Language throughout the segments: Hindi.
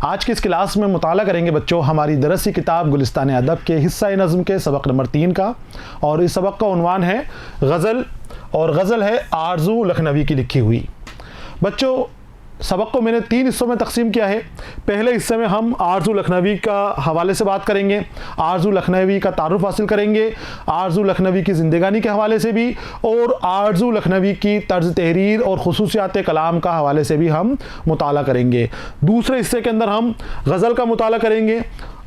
आज की इस क्लास में मुताला करेंगे बच्चों हमारी दरसी किताब गुलिस्तान अदब के हिस्सा नज़्म के सबक नंबर 3 का, और इस सबक का उन्वान है गज़ल, और गज़ल है आरज़ू लखनवी की लिखी हुई। बच्चों सबक को मैंने 3 हिस्सों में तकसीम किया है। पहले हिस्से में हम आरज़ू लखनवी का हवाले से बात करेंगे, आरज़ू लखनवी का तारुफ हासिल करेंगे, आरज़ू लखनवी की ज़िंदगानी के हवाले से भी, और आरज़ू लखनवी की तर्ज तहरीर और खुसूसियात कलाम का हवाले से भी हम मुताला करेंगे। दूसरे हिस्से के अंदर हम गज़ल का मुताला करेंगे।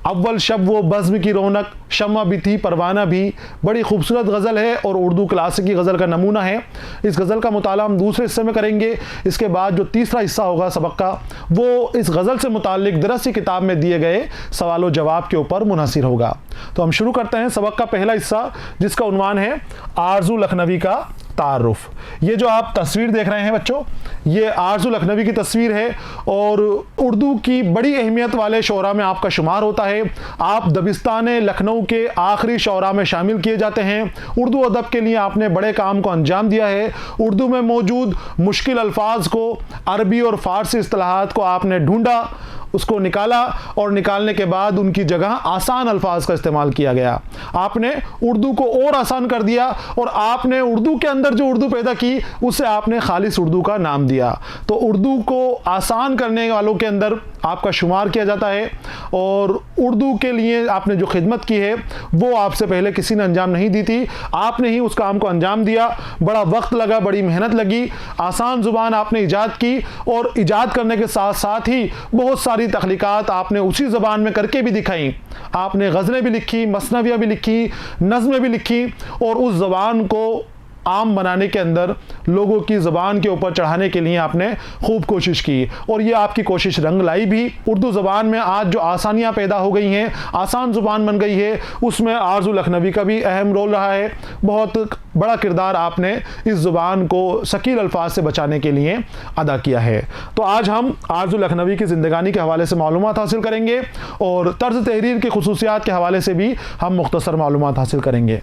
अव्वल शब वो बज़्म की रौनक, शम्मा भी थी परवाना भी, बड़ी खूबसूरत गज़ल है और उर्दू क्लासिकी गज़ल का नमूना है। इस गज़ल का मुताला हम दूसरे हिस्से में करेंगे। इसके बाद जो तीसरा हिस्सा होगा सबक का, वो इस गज़ल से मुताल्लिक़ दरसी किताब में दिए गए सवाल जवाब के ऊपर मुनहसिर होगा। तो हम शुरू करते हैं सबक का पहला हिस्सा, जिसका उन्वान है आरज़ू लखनवी का तारुफ। ये जो आप तस्वीर देख रहे हैं बच्चों, ये आरज़ू लखनवी की तस्वीर है और उर्दू की बड़ी अहमियत वाले शोरा में आपका शुमार होता है। आप दबिस्तान लखनऊ के आखिरी शोरा में शामिल किए जाते हैं। उर्दू अदब के लिए आपने बड़े काम को अंजाम दिया है। उर्दू में मौजूद मुश्किल अल्फाज को, अरबी और फ़ारसी इस्तिलाहात को आपने ढूंढा, उसको निकाला, और निकालने के बाद उनकी जगह आसान अल्फाज का इस्तेमाल किया गया। आपने उर्दू को और आसान कर दिया, और आपने उर्दू के अंदर जो उर्दू पैदा की उसे आपने खालिस उर्दू का नाम दिया। तो उर्दू को आसान करने वालों के अंदर आपका शुमार किया जाता है, और उर्दू के लिए आपने जो खिदमत की है वो आपसे पहले किसी ने अंजाम नहीं दी थी। आपने ही उस काम को अंजाम दिया। बड़ा वक्त लगा, बड़ी मेहनत लगी, आसान ज़ुबान आपने ईजाद की, और ईजाद करने के साथ साथ ही बहुत सारी तख्लीकात आपने उसी ज़बान में करके भी दिखाई। आपने गज़लें भी लिखी, मसनवियाँ भी लिखी, नज़में भी लिखी, और उस ज़बान को आम बनाने के अंदर लोगों की ज़बान के ऊपर चढ़ाने के लिए आपने खूब कोशिश की, और ये आपकी कोशिश रंग लाई भी। उर्दू ज़बान में आज जो आसानियाँ पैदा हो गई हैं, आसान ज़ुबान बन गई है, उसमें आरज़ू लखनवी का भी अहम रोल रहा है। बहुत बड़ा किरदार आपने इस ज़ुबान को शकील अल्फाज से बचाने के लिए अदा किया है। तो आज हम आरज़ू लखनवी की ज़िंदगानी के हवाले से मालूमात हासिल करेंगे, और तर्ज तहरीर की खुसूसियात के हवाले से भी हम मुख्तसर मालूमात हासिल करेंगे।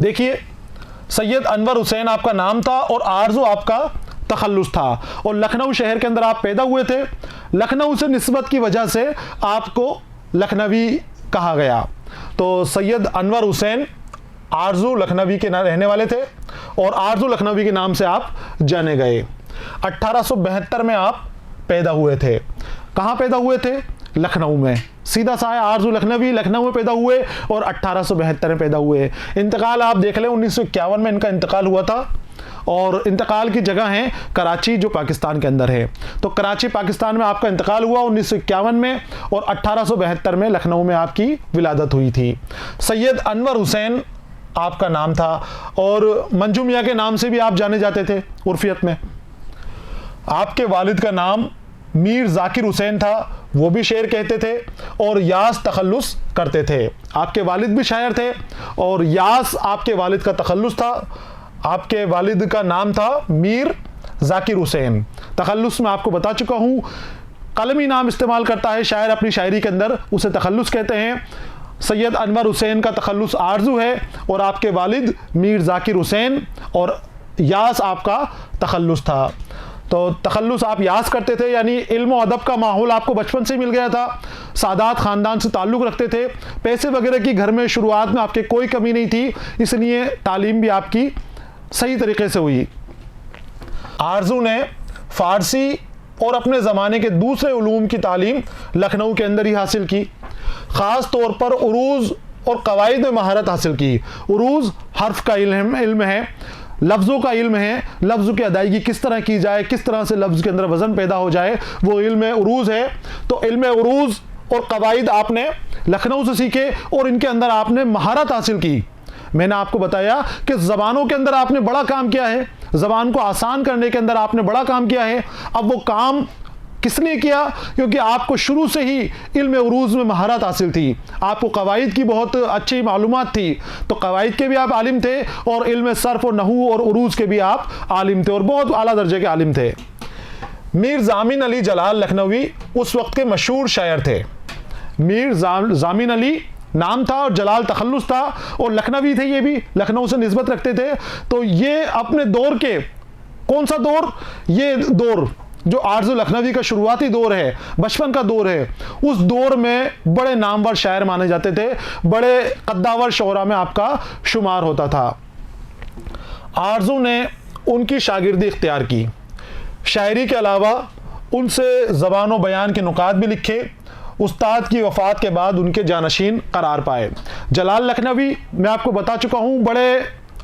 देखिए, सैयद अनवर हुसैन आपका नाम था और आरज़ू आपका तखल्लुस था, और लखनऊ शहर के अंदर आप पैदा हुए थे। लखनऊ से निस्बत की वजह से आपको लखनवी कहा गया। तो सैयद अनवर हुसैन आरज़ू लखनवी के रहने वाले थे, और आरज़ू लखनवी के नाम से आप जाने गए। 1872 में आप पैदा हुए थे। कहाँ पैदा हुए थे? लखनऊ में। सीधा सा है, आरज़ू लखनवी लखनऊ में पैदा हुए और 1872 में पैदा हुए। इंतकाल आप देख लें, 1951 में इनका इंतकाल हुआ था, और इंतकाल की जगह है कराची, जो पाकिस्तान के अंदर है। तो कराची पाकिस्तान में आपका इंतकाल हुआ 1951 में, और 1872 में लखनऊ में आपकी विलादत हुई थी। सैयद अनवर हुसैन आपका नाम था, और मंजू मियाँ के नाम से भी आप जाने जाते थे उर्फियत में। आपके वालिद का नाम मीर ज़ाकिर हुसैन था, वो भी शेर कहते थे और यास तखल्लुस करते थे। आपके वालिद भी शायर थे, और यास आपके वालिद का तखल्लुस था। आपके वालिद का नाम था मीर ज़ाकिर हुसैन। तखल्लुस में आपको बता चुका हूँ, कलमी नाम इस्तेमाल करता है शायर अपनी शायरी के अंदर, उसे तखल्लुस कहते हैं। सैयद अनवर हुसैन का तखल्लुस आरज़ू है, और आपके वालिद मीर ज़ाकिर हुसैन, और यास आपका तखल्लुस था। तो तखल्लुस आप यास करते थे, यानी इल्म और अदब का माहौल आपको बचपन से मिल गया था। सादात ख़ानदान से ताल्लुक़ रखते थे। पैसे वगैरह की घर में शुरुआत में आपके कोई कमी नहीं थी, इसलिए तालीम भी आपकी सही तरीके से हुई। आरज़ू ने फ़ारसी और अपने ज़माने के दूसरे उलूम की तालीम लखनऊ के अंदर ही हासिल की। ख़ास तौर पर उरूज़ और कवायद में महारत हासिल की। उरूज़ हर्फ का इल्म है, लफ्ज़ों का इल्म है, लफ्ज़ की अदायगी किस तरह की जाए, किस तरह से लफ्ज़ के अंदर वज़न पैदा हो जाए, वो इल्म उरूज़ है। तो इल्म उरूज़ और कवायद आपने लखनऊ से सीखे, और इनके अंदर आपने महारत हासिल की। मैंने आपको बताया कि ज़बानों के अंदर आपने बड़ा काम किया है, ज़बान को आसान करने के अंदर आपने बड़ा काम किया है। अब वो काम किसने किया? क्योंकि आपको शुरू से ही इल्म उरूज़ में महारत हासिल थी, आपको कवायद की बहुत अच्छी मालूमात थी। तो कवायद के भी आप आलिम थे, और इल्म सर्फ़ और नहू और उरूज़ के भी आप आलिम थे, और बहुत आला दर्जे के आलिम थे। मीर ज़ामिन अली जलाल लखनवी उस वक्त के मशहूर शायर थे। मीर ज़ामिन अली नाम था और जलाल तखल्लुस था, और लखनवी थे, ये भी लखनऊ से निस्बत रखते थे। तो ये अपने दौर के, कौन सा दौर? ये दौर जो आरज़ू लखनवी का शुरुआती दौर है, बचपन का दौर है, उस दौर में बड़े नामवर शायर माने जाते थे, बड़े कद्दावर शोरा में आपका शुमार होता था। आरज़ू ने उनकी शागिर्दी इख्तियार की, शायरी के अलावा उनसे ज़बान व बयान के नुकात भी लिखे। उस्ताद की वफ़ात के बाद उनके जानशीन करार पाए। जलाल लखनवी मैं आपको बता चुका हूँ, बड़े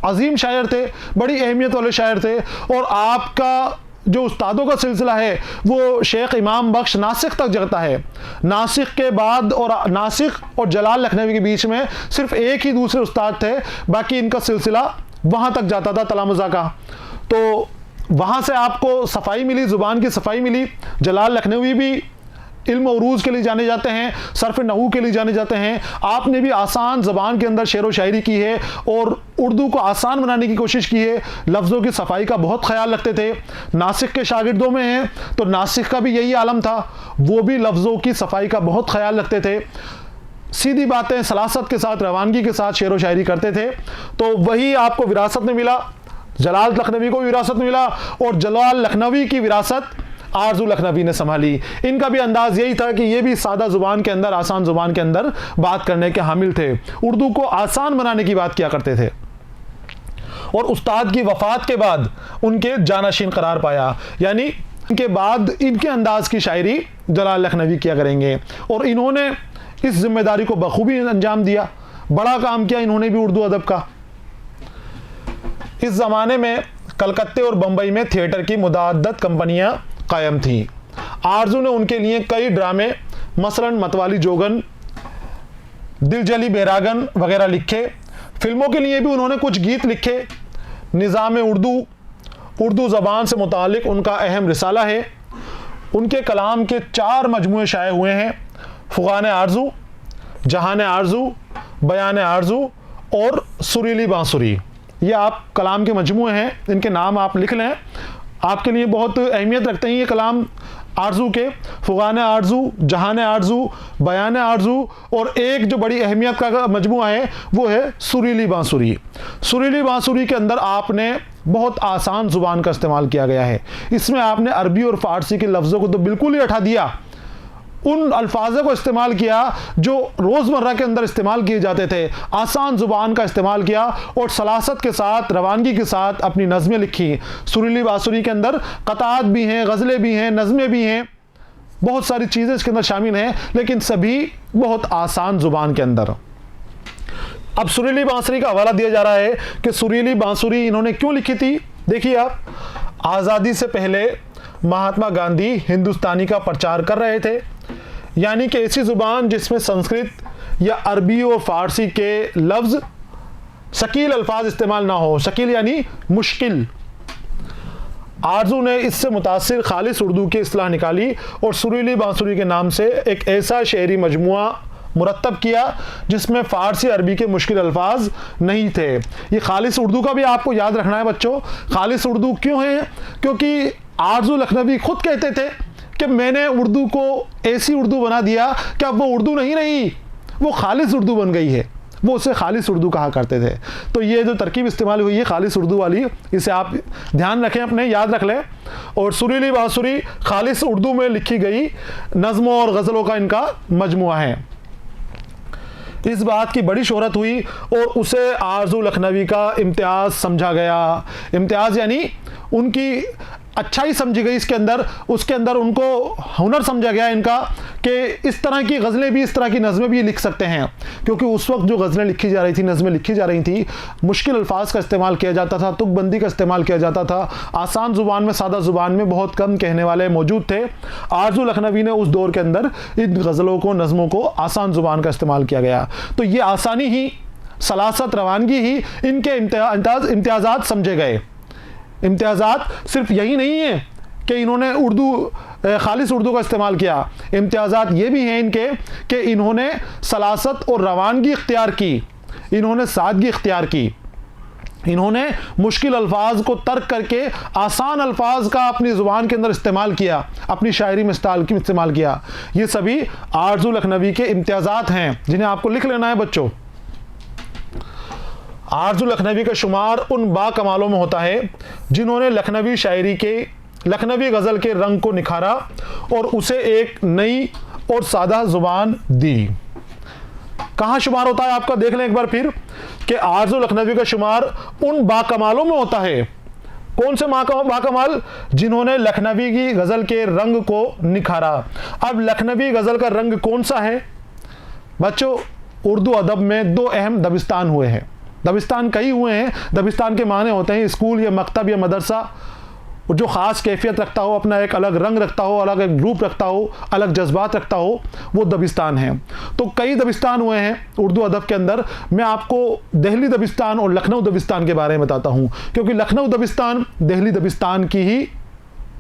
अजीम शायर थे, बड़ी अहमियत वाले शायर थे। और आपका जो उस्तादों का सिलसिला है वो शेख इमाम बख्श नासिक तक जाता है। नासिक के बाद और नासिक और जलाल लखनवी के बीच में सिर्फ एक ही दूसरे उस्ताद थे, बाकी इनका सिलसिला वहाँ तक जाता था, तलामुज़ा का। तो वहाँ से आपको सफाई मिली, ज़ुबान की सफाई मिली। जलाल लखनवी भी इल्म उरूज के लिए जाने जाते हैं, सर्फ नहू के लिए जाने जाते हैं। आपने भी आसान ज़बान के अंदर शेर व शायरी की है और उर्दू को आसान बनाने की कोशिश की है। लफ्ज़ों की सफाई का बहुत ख्याल रखते थे। नासिक के शागिर्दों में हैं तो नासिक का भी यही आलम था, वो भी लफ्ज़ों की सफाई का बहुत ख्याल रखते थे। सीधी बातें सलासत के साथ, रवानगी के साथ शेर व शायरी करते थे। तो वही आपको विरासत में मिला, जलाल लखनवी को विरासत में मिला और जलाल लखनवी की विरासत आरज़ू लखनवी ने संभाली। इनका भी अंदाज यही था कि ये भी सादा ज़ुबान के अंदर, आसान ज़ुबान के अंदर बात करने के हामिल थे, उर्दू को आसान बनाने की बात किया करते थे। और उस्ताद की वफ़ात के बाद उनके जानशीन करार पाया, यानी इनके बाद इनके अंदाज की शायरी जलाल लखनवी किया करेंगे। और इन्होंने इस जिम्मेदारी को बखूबी अंजाम दिया, बड़ा काम किया इन्होंने भी उर्दू अदब का। इस ज़माने में कलकत्ते और बम्बई में थिएटर की मुतअद्दिद कंपनियां कायम थीं। आरज़ू ने उनके लिए कई ड्रामे, मसलन मतवाली जोगन, दिलजली बैरागन वगैरह लिखे। फिल्मों के लिए भी उन्होंने कुछ गीत लिखे। निज़ाम उर्दू ज़बान से मुतालिक उनका अहम रिसाला है। उनके कलाम के 4 मजमूए शाये हुए हैं: फ़ुग़ान आरज़ू, जहान आरज़ू, बयान आरज़ू और सुरीली बांसुरी। ये आप कलाम के मजमूए हैं, इनके नाम आप लिख लें, आपके लिए बहुत अहमियत रखते हैं ये कलाम आरज़ू के। फ़ुग़ान आरज़ू, जहान आरज़ू, बयान आरज़ू और एक जो बड़ी अहमियत का मजमूआ है वो है सुरीली बांसुरी। सुरीली बांसुरी के अंदर आपने बहुत आसान ज़ुबान का इस्तेमाल किया गया है। इसमें आपने अरबी और फ़ारसी के लफ्ज़ों को तो बिल्कुल ही हटा दिया, उन अल्फाजों को इस्तेमाल किया जो रोज़मर्रा के अंदर इस्तेमाल किए जाते थे। आसान ज़ुबान का इस्तेमाल किया और सलासत के साथ, रवानगी के साथ अपनी नज़में लिखी। सुरीली बांसुरी के अंदर क़तात भी हैं, गज़लें भी हैं, नज़में भी हैं, बहुत सारी चीज़ें इसके अंदर शामिल हैं, लेकिन सभी बहुत आसान ज़ुबान के अंदर। अब सुरीली बांसुरी का हवाला दिया जा रहा है कि सुरीली बांसुरी इन्होंने क्यों लिखी थी। देखिए आप, आज़ादी से पहले महात्मा गांधी हिंदुस्तानी का प्रचार कर रहे थे, यानी कि ऐसी ज़ुबान जिसमें संस्कृत या अरबी और फ़ारसी के लफ्ज़, शकील अल्फाज इस्तेमाल ना हो। शकील यानी मुश्किल। आरज़ू ने इससे मुतासिर खालिस उर्दू की इस्लाह निकाली और सुरीली बांसुरी के नाम से एक ऐसा शेरी मजमुआ मुरतब किया जिसमें फ़ारसी अरबी के मुश्किल अल्फाज नहीं थे। ये खालिस उर्दू का भी आपको याद रखना है बच्चों। खालिस उर्दू क्यों है? क्योंकि आरज़ू लखनवी खुद कहते थे कि मैंने उर्दू को ऐसी उर्दू बना दिया कि अब वो उर्दू नहीं रही, वो खालिस उर्दू बन गई है। वो उसे खालिस उर्दू कहा करते थे। तो ये जो तरकीब इस्तेमाल हुई है खालिस उर्दू वाली, इसे आप ध्यान रखें, अपने याद रख लें। और सुरीली बांसुरी खालिस उर्दू में लिखी गई नज़मों और गज़लों का इनका मजमुआ है। इस बात की बड़ी शोहरत हुई और उसे आरज़ू लखनवी का इम्तियाज़ समझा गया। इम्तियाज़ यानी उनकी अच्छाई समझी गई इसके अंदर, उसके अंदर उनको हुनर समझा गया इनका कि इस तरह की गज़लें भी, इस तरह की नज़में भी लिख सकते हैं। क्योंकि उस वक्त जो गज़लें लिखी जा रही थी, नज़में लिखी जा रही थी, मुश्किल अल्फाज का इस्तेमाल किया जाता था, तुकबंदी का इस्तेमाल किया जाता था। आसान ज़ुबान में, सादा ज़ुबान में बहुत कम कहने वाले मौजूद थे। आरज़ू लखनवी ने उस दौर के अंदर इन गज़लों को, नज़मों को आसान ज़ुबान का इस्तेमाल किया गया। तो ये आसानी ही, सलासत, रवानगी ही इनके इम्तियाज़ात समझे गए। इम्तियाज़ात सिर्फ यही नहीं है कि इन्होंने खालिस उर्दू का इस्तेमाल किया, इम्तियाज़ात ये भी हैं इनके कि इन्होंने सलासत और रवानगी इख्तियार की, इन्होंने सादगी इख्तियार की, इन्होंने मुश्किल अल्फाज को तर्क करके आसान अल्फाज का अपनी ज़ुबान के अंदर इस्तेमाल किया, अपनी शायरी में इस्तेमाल किया। ये सभी आरज़ू लखनवी के इम्तियाज़ात हैं जिन्हें आपको लिख लेना है बच्चों। आरज़ू लखनवी का शुमार उन बाकमालों में होता है जिन्होंने लखनवी शायरी के लखनवी गज़ल के रंग को निखारा और उसे एक नई और सादा जुबान दी। कहाँ शुमार होता है आपका, देख लें एक बार फिर कि आरज़ू लखनवी का शुमार उन बाकमालों में होता है। कौन से बाकमाल? जिन्होंने लखनवी की गज़ल के रंग को निखारा। अब लखनवी गज़ल का रंग कौन सा है बच्चों? उर्दू अदब में दो अहम दबिस्तान हुए हैं। दबिस्तान कई हुए हैं। दबिस्तान के माने होते हैं स्कूल या मकतब या मदरसा जो ख़ास कैफियत रखता हो, अपना एक अलग रंग रखता हो, अलग एक रूप रखता हो, अलग जज्बात रखता हो, वो दबिस्तान है। तो कई दबिस्तान हुए हैं उर्दू अदब के अंदर। मैं आपको दिल्ली दबिस्तान और लखनऊ दबिस्तान के बारे में बताता हूँ, क्योंकि लखनऊ दबिस्तान दिल्ली दबिस्तान की ही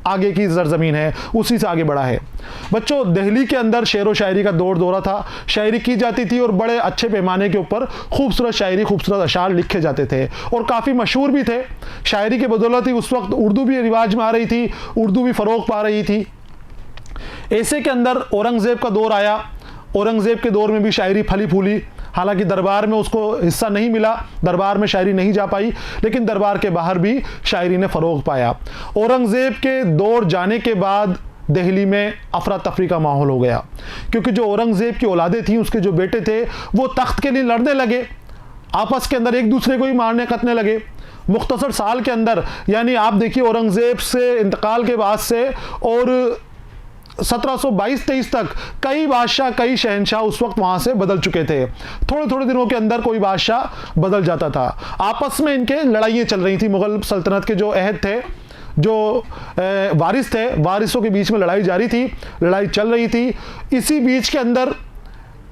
आगे की सरजमीन है, उसी से आगे बढ़ा है। बच्चों, दिल्ली के अंदर शेर व शायरी का दौर दौरा था। शायरी की जाती थी और बड़े अच्छे पैमाने के ऊपर खूबसूरत शायरी, खूबसूरत अशार लिखे जाते थे और काफ़ी मशहूर भी थे। शायरी की बदौलत ही उस वक्त उर्दू भी रिवाज में आ रही थी, उर्दू भी फ़रोग पा रही थी। ऐसे के अंदर औरंगज़ेब का दौर आया। औरंगज़ेब के दौर में भी शायरी फली फूली। हालांकि दरबार में उसको हिस्सा नहीं मिला, दरबार में शायरी नहीं जा पाई, लेकिन दरबार के बाहर भी शायरी ने फ़रोग पाया। औरंगज़ेब के दौर जाने के बाद दिल्ली में अफरा तफरी का माहौल हो गया, क्योंकि जो औरंगज़ेब की औलादें थीं, उसके जो बेटे थे, वो तख्त के लिए लड़ने लगे, आपस के अंदर एक दूसरे को ही मारने कतने लगे। मुख्तसर साल के अंदर, यानी आप देखिए औरंगज़ेब से इंतकाल के बाद से और 1722-23 तक कई बादशाह, कई शहनशाह उस वक्त वहाँ से बदल चुके थे। थोड़े थोड़े दिनों के अंदर कोई बादशाह बदल जाता था। आपस में इनके लड़ाइयाँ चल रही थी। मुग़ल सल्तनत के जो अहद थे, जो वारिस थे, वारिसों के बीच में लड़ाई जारी थी, लड़ाई चल रही थी। इसी बीच के अंदर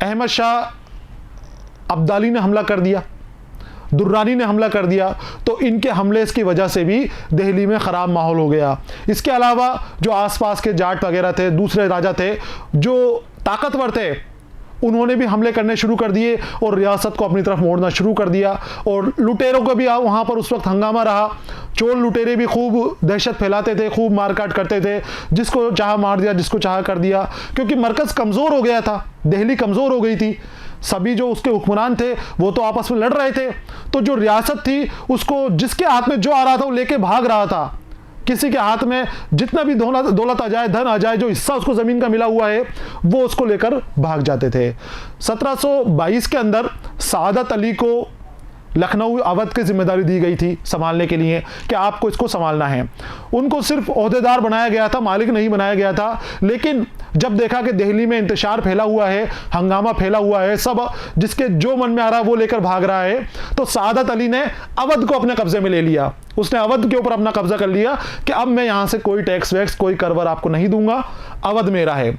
अहमद शाह अब्दाली ने हमला कर दिया, दुर्रानी ने हमला कर दिया। तो इनके हमले की वजह से भी दिल्ली में ख़राब माहौल हो गया। इसके अलावा जो आसपास के जाट वगैरह थे, दूसरे राजा थे जो ताकतवर थे, उन्होंने भी हमले करने शुरू कर दिए और रियासत को अपनी तरफ मोड़ना शुरू कर दिया। और लुटेरों का भी वहाँ पर उस वक्त हंगामा रहा। चोर लुटेरे भी खूब दहशत फैलाते थे, खूब मारकाट करते थे, जिसको चाहा मार दिया, जिसको चाहा कर दिया, क्योंकि मरकज़ कमज़ोर हो गया था, दिल्ली कमज़ोर हो गई थी। सभी जो उसके हुक्मरान थे वो तो आपस में लड़ रहे थे, तो जो रियासत थी उसको जिसके हाथ में जो आ रहा था वो लेके भाग रहा था। किसी के हाथ में जितना भी दौलत आ जाए, धन आ जाए, जो हिस्सा उसको ज़मीन का मिला हुआ है वो उसको लेकर भाग जाते थे। 1722 के अंदर सादत अली को लखनऊ अवध की जिम्मेदारी दी गई थी संभालने के लिए कि आपको इसको संभालना है। उनको सिर्फ ओहदेदार बनाया गया था, मालिक नहीं बनाया गया था। लेकिन जब देखा कि दिल्ली में इंतशार फैला हुआ है, हंगामा फैला हुआ है, सब जिसके जो मन में आ रहा है वो लेकर भाग रहा है, तो सादत अली ने अवध को अपने कब्जे में ले लिया। उसने अवध के ऊपर अपना कब्जा कर लिया कि अब मैं यहाँ से कोई टैक्स वैक्स, कोई करवर आपको नहीं दूंगा, अवध मेरा है।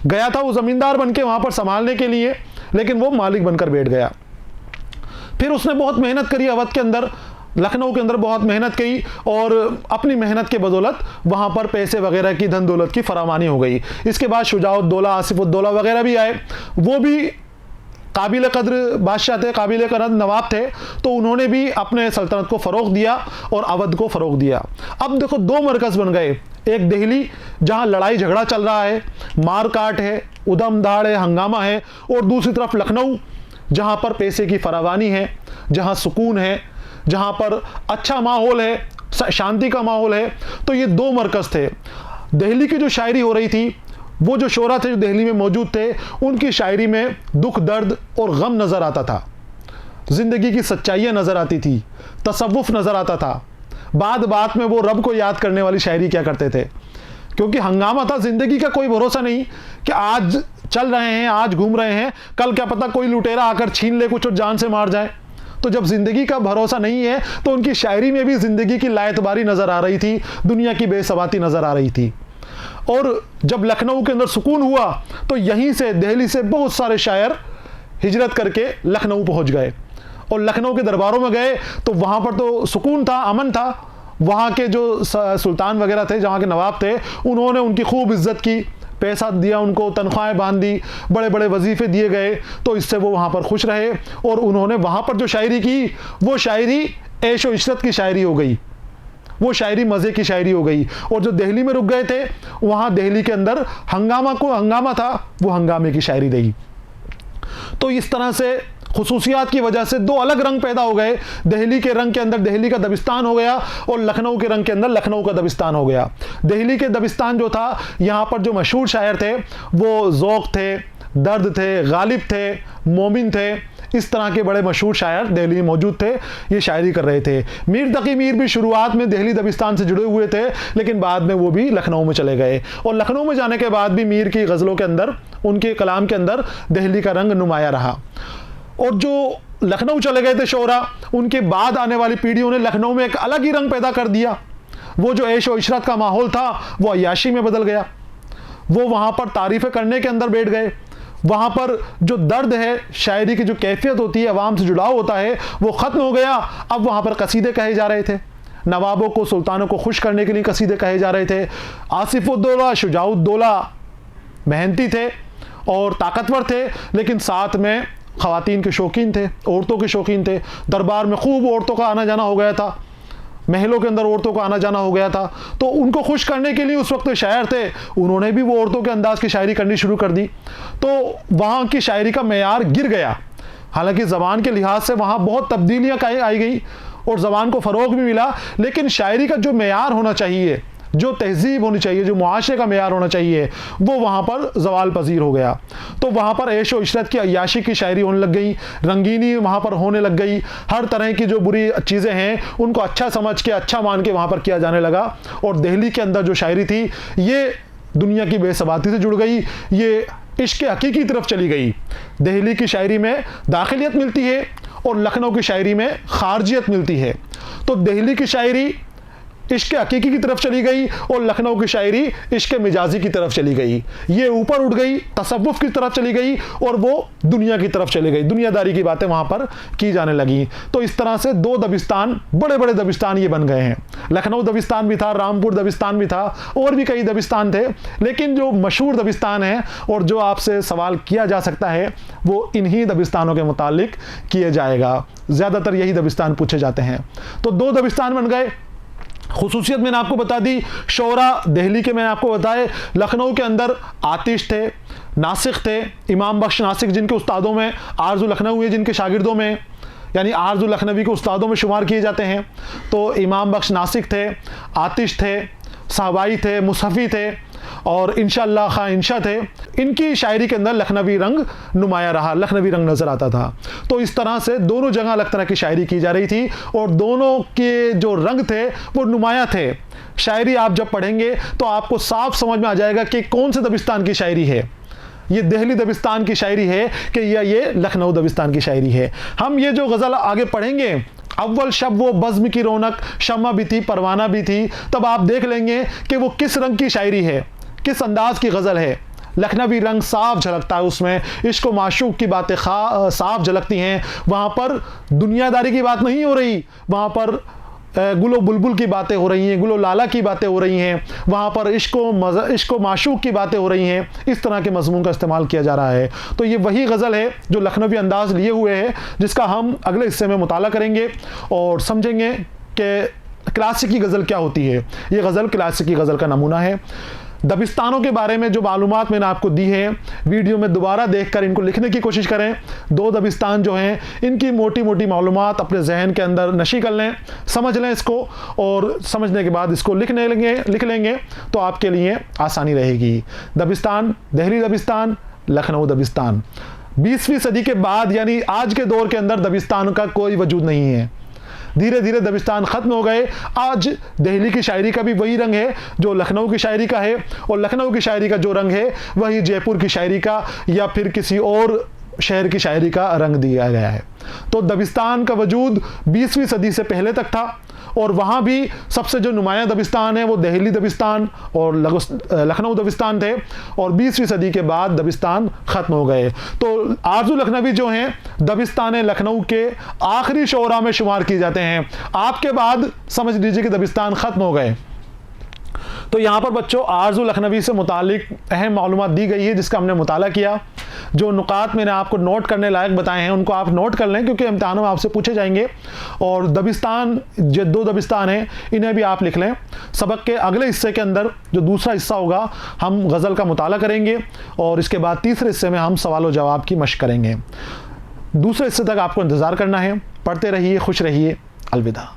गया था वो ज़मींदार बन के वहाँ पर संभालने के लिए, लेकिन वो मालिक बनकर बैठ गया। फिर उसने बहुत मेहनत करी अवध के अंदर, लखनऊ के अंदर बहुत मेहनत की और अपनी मेहनत के बदौलत वहाँ पर पैसे वगैरह की, धन दौलत की फरामानी हो गई। इसके बाद शुजाउद्दौला, आसिफुद्दौला वगैरह भी आए, वो भी काबिल कद्र बादशाह थे, काबिल कद्र नवाब थे, तो उन्होंने भी अपने सल्तनत को फ़रोग़ दिया और अवध को फ़रोग़ दिया। अब देखो दो मरकज़ बन गए, एक दिल्ली जहाँ लड़ाई झगड़ा चल रहा है, मार काट है, उधम दहाड़ है, हंगामा है, और दूसरी तरफ लखनऊ जहाँ पर पैसे की फरावानी है, जहाँ सुकून है, जहाँ पर अच्छा माहौल है, शांति का माहौल है। तो ये दो मरकज़ थे। दिल्ली की जो शायरी हो रही थी, वो जो शोरा थे जो दिल्ली में मौजूद थे, उनकी शायरी में दुख, दर्द और गम नज़र आता था, ज़िंदगी की सच्चाइयाँ नज़र आती थी, तसव्वुफ़ नज़र आता था। बात बात में वो रब को याद करने वाली शायरी क्या करते थे, क्योंकि हंगामा था, ज़िंदगी का कोई भरोसा नहीं कि आज चल रहे हैं, आज घूम रहे हैं, कल क्या पता कोई लुटेरा आकर छीन ले कुछ और जान से मार जाए। तो जब ज़िंदगी का भरोसा नहीं है तो उनकी शायरी में भी ज़िंदगी की लाएतबारी नज़र आ रही थी, दुनिया की बेसवाती नज़र आ रही थी। और जब लखनऊ के अंदर सुकून हुआ तो यहीं से, दिल्ली से बहुत सारे शायर हिजरत करके लखनऊ पहुंच गए और लखनऊ के दरबारों में गए, तो वहाँ पर तो सुकून था, अमन था। वहाँ के जो सुल्तान वगैरह थे, जहाँ के नवाब थे, उन्होंने उनकी खूब इज्जत की, पैसा दिया उनको, तनख्वाहें बांध दी, बड़े बड़े वजीफ़े दिए गए, तो इससे वो वहाँ पर खुश रहे। और उन्होंने वहाँ पर जो शायरी की, वो शायरी ऐश व इशरत की शायरी हो गई, वो शायरी मज़े की शायरी हो गई। और जो दिल्ली में रुक गए थे, वहाँ दिल्ली के अंदर हंगामा था, वो हंगामे की शायरी रही। तो इस तरह से खुसूसियात की वजह से दो अलग रंग पैदा हो गए। दिल्ली के रंग के अंदर दिल्ली का दबिस्तान हो गया और लखनऊ के रंग के अंदर लखनऊ का दबिस्तान हो गया। दिल्ली के दबिस्तान जो था, यहाँ पर जो मशहूर शायर थे वो ज़ौक़ थे, दर्द थे, गालिब थे, मोमिन थे, इस तरह के बड़े मशहूर शायर दिल्ली में मौजूद थे, ये शायरी कर रहे थे। मीर तकी मीर भी शुरुआत में दिल्ली दबिस्तान से जुड़े हुए थे, लेकिन बाद में वो भी लखनऊ में चले गए और लखनऊ में जाने के बाद भी मीर की गज़लों के अंदर, उनके कलाम के अंदर दिल्ली का रंग नुमाया रहा। और जो लखनऊ चले गए थे शोरा, उनके बाद आने वाली पीढ़ियों ने लखनऊ में एक अलग ही रंग पैदा कर दिया। वो जो ऐश और इशरत का माहौल था वो अय्याशी में बदल गया। वो वहाँ पर तारीफ़ें करने के अंदर बैठ गए। वहाँ पर जो दर्द है, शायरी की जो कैफियत होती है, अवाम से जुड़ाव होता है, वो ख़त्म हो गया। अब वहाँ पर कसीदे कहे जा रहे थे, नवाबों को, सुल्तानों को खुश करने के लिए कसीदे कहे जा रहे थे। आसिफुद्दौला, शुजाउद्दौला मेहनती थे और ताकतवर थे, लेकिन साथ में ख़वातीन के शौकीन थे, औरतों के शौकीन थे। दरबार में खूब औरतों का आना जाना हो गया था, महलों के अंदर औरतों का आना जाना हो गया था। तो उनको खुश करने के लिए उस वक्त शायर थे, उन्होंने भी वो औरतों के अंदाज की शायरी करनी शुरू कर दी। तो वहाँ की शायरी का मेयार गिर गया। हालांकि ज़बान के लिहाज से वहाँ बहुत तब्दीलियाँ आई गई और ज़बान को फ़रोग भी मिला, लेकिन शायरी का जो मेयार होना चाहिए, जो तहजीब होनी चाहिए, जो मुआशरे का मेयार होना चाहिए, वो वहाँ पर ज़वाल पजीर हो गया। तो वहाँ पर ऐश व इशरत की, अय्याशी की शायरी होने लग गई, रंगीनी वहाँ पर होने लग गई। हर तरह की जो बुरी चीज़ें हैं उनको अच्छा समझ के, अच्छा मान के वहाँ पर किया जाने लगा। और दिल्ली के अंदर जो शायरी थी ये दुनिया की बेसबाती से जुड़ गई, ये इश्क हकीकी की तरफ चली गई। दिल्ली की शायरी में दाखिलियत मिलती है और लखनऊ की शायरी में खारजियत मिलती है। तो दिल्ली की शायरी इश्क हकीकी की तरफ चली गई और लखनऊ की शायरी इश्क मिजाजी की तरफ चली गई। ये ऊपर उठ गई, तसव्वुफ की तरफ चली गई और वो दुनिया की तरफ चली गई, दुनियादारी की बातें वहाँ पर की जाने लगी। तो इस तरह से दो दबिस्तान, बड़े बड़े दबिस्तान ये बन गए हैं। लखनऊ दबिस्तान भी था, रामपुर दबिस्तान भी था, और भी कई दबिस्तान थे, लेकिन जो मशहूर दबिस्तान है और जो आपसे सवाल किया जा सकता है वो इन्हीं दबिस्तानों के मुतालिक किए जाएगा। ज़्यादातर यही दबिस्तान पूछे जाते हैं। तो दो दबिस्तान बन गए। खुसूसियत मैंने आपको बता दी, शोरा दिल्ली के मैंने आपको बताए। लखनऊ के अंदर आतिश थे, नासिक थे, इमाम बख्श नासिक जिनके उस्तादों में आरज़ू लखनऊ है, जिनके शागिर्दों में यानी आरज़ू लखनवी के उस्तादों में शुमार किए जाते हैं। तो इमाम बख्श नासिक थे, आतिश थे, साहबाई थे, मुसफ़ी थे और इंशाअल्लाह खां इंशा थे। इनकी शायरी के अंदर लखनवी रंग नुमाया रहा, लखनवी रंग नज़र आता था। तो इस तरह से दोनों जगह अलग तरह की शायरी की जा रही थी और दोनों के जो रंग थे वो नुमाया थे। शायरी आप जब पढ़ेंगे तो आपको साफ समझ में आ जाएगा कि कौन से दबिस्तान की शायरी है, ये दिल्ली दबिस्तान की शायरी है कि ये लखनऊ दबिस्तान की शायरी है। हम ये जो गज़ल आगे पढ़ेंगे, अव्वल शब वो बज़्म की रौनक, शम्मा भी थी, परवाना भी थी, तब आप देख लेंगे कि वो किस रंग की शायरी है, किस अंदाज की गज़ल है। लखनवी रंग साफ झलकता है उसमें, इश्क व माशूक की बातें साफ झलकती हैं। वहाँ पर दुनियादारी की बात नहीं हो रही, वहाँ पर गुलो बुलबुल की बातें हो रही हैं, गुलो लाला की बातें हो रही हैं, वहाँ पर इश्क व माशूक की बातें हो रही हैं। इस तरह के मज़मून का इस्तेमाल किया जा रहा है। तो ये वही गज़ल है जो लखनवी अंदाज़ लिए हुए है, जिसका हम अगले हिस्से में मुताला करेंगे और समझेंगे कि क्लासिकी गज़ल क्या होती है। ये गज़ल क्लासिकी गज़ल का नमूना है। दबिस्तानों के बारे में जो मालूमात मैंने आपको दी है, वीडियो में दोबारा देखकर इनको लिखने की कोशिश करें। दो दबिस्तान जो हैं इनकी मोटी मोटी मालूमात अपने जहन के अंदर नशी कर लें, समझ लें इसको, और समझने के बाद इसको लिख लेंगे तो आपके लिए आसानी रहेगी। दबिस्तान, दिल्ली दबिस्तान, लखनऊ दबिस्तान। 20वीं सदी के बाद यानी आज के दौर के अंदर दबिस्तान का कोई वजूद नहीं है। धीरे धीरे दबिस्तान ख़त्म हो गए। आज दिल्ली की शायरी का भी वही रंग है जो लखनऊ की शायरी का है, और लखनऊ की शायरी का जो रंग है वही जयपुर की शायरी का या फिर किसी और शहर की शायरी का रंग दिया गया है। तो दबिस्तान का वजूद 20वीं सदी से पहले तक था, और वहाँ भी सबसे जो नुमाया दबिस्तान है वो दिल्ली दबिस्तान और लखनऊ दबिस्तान थे, और 20वीं सदी के बाद दबिस्तान ख़त्म हो गए। तो आरज़ू लखनवी जो हैं दबिस्तान लखनऊ के आखिरी शोरा में शुमार किए जाते हैं। आपके बाद समझ लीजिए कि दबिस्तान ख़त्म हो गए। तो यहाँ पर बच्चों आरज़ू लखनवी से मुतालिक अहम मालूमात दी गई है जिसका हमने मुताला किया। जो नुकात मैंने आपको नोट करने लायक बताए हैं उनको आप नोट कर लें, क्योंकि इम्तिहानों में आपसे पूछे जाएंगे। और दबिस्तान, जो दो दबिस्तान हैं इन्हें भी आप लिख लें। सबक के अगले हिस्से के अंदर जो दूसरा हिस्सा होगा हम गज़ल का मुताला करेंगे और इसके बाद तीसरे हिस्से में हम सवाल व जवाब की मशक़ करेंगे। दूसरे हिस्से तक आपको इंतज़ार करना है। पढ़ते रहिए, खुश रहिए। अलविदा।